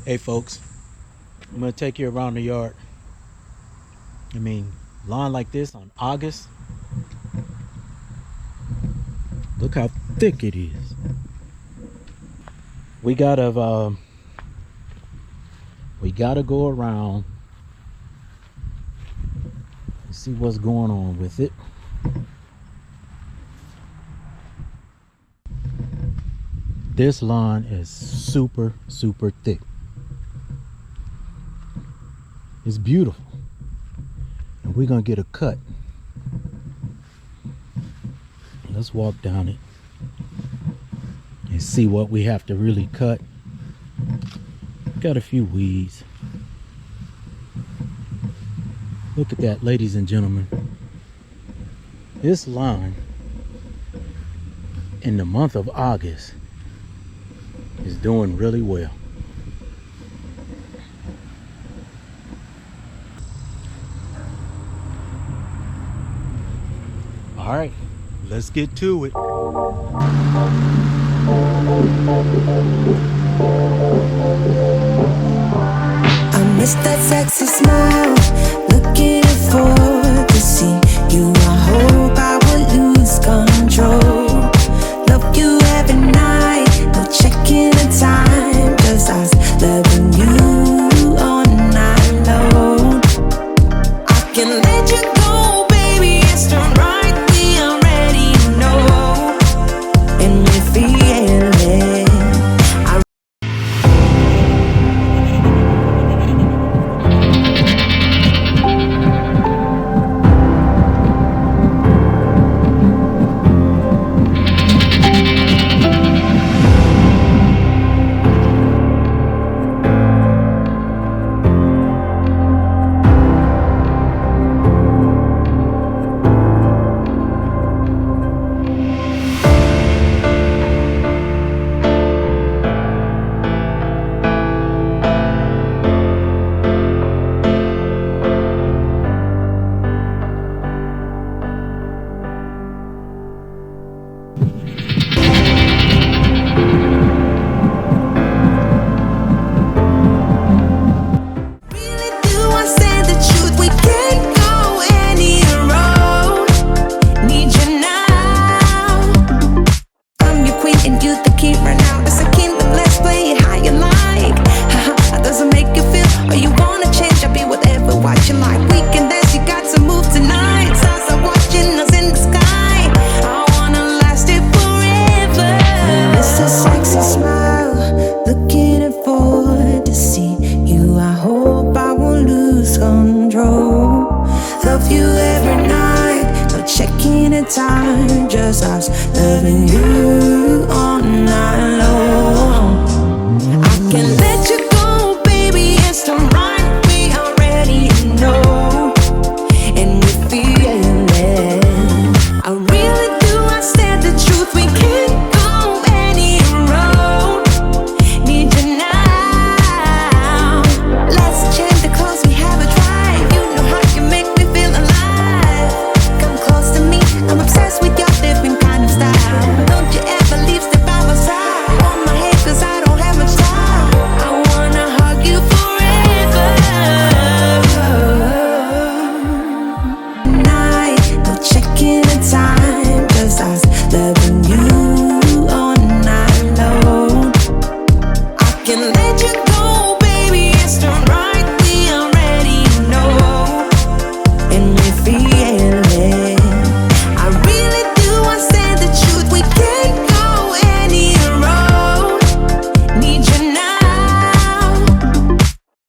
Hey folks, I'm gonna take you around the yard. Lawn like this on August. Look how thick it is. We gotta go around and see what's going on with it. This lawn is super thick. It's beautiful, and we're gonna get a cut. Let's walk down it and see what we have to really cut. Got a few weeds. Look at that, ladies and gentlemen. This lawn in the month of August is doing really well. All right, let's get to it. I miss that sexy smile, looking forward to see you. I hope I will lose control. Love you every night, no checking the time, just us loving you all night long. I can let you go, baby, it's the right. We already know, and we feel it. Time, just us loving you all night long. I can let you go, baby, it's the right. We already know, and we feel it. I really do, I said the truth. We can't go any road. Need you now. Let's change the clothes, we have a drive. You know how you make me feel alive. Come close to me, I'm obsessed with your different kind of style. Don't you ever leave, step by my side. On my head, cause I don't have much time. I wanna hug you forever. Night, no checking the time, just us loving you all night long. I can let you go, baby, it's the right. We already know, and we feel it. I really do, I said the truth. We can't go any road. Need you now.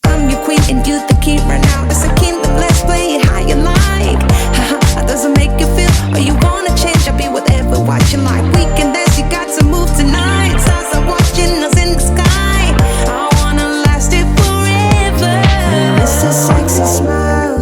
I'm your queen and you the king right now. It's a kingdom, let's play it how you like. Doesn't make you feel, or you wanna change, I'll be whatever, watching like. We can dance, you got to move tonight. Stars are watching us in the sky. I wanna last it forever. It's a sexy smile,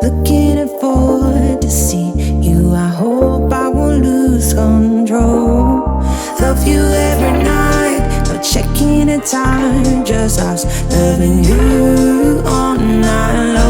looking forward to see you. I hope I won't lose control. Love you every night, no checking the time, just us loving you all night long.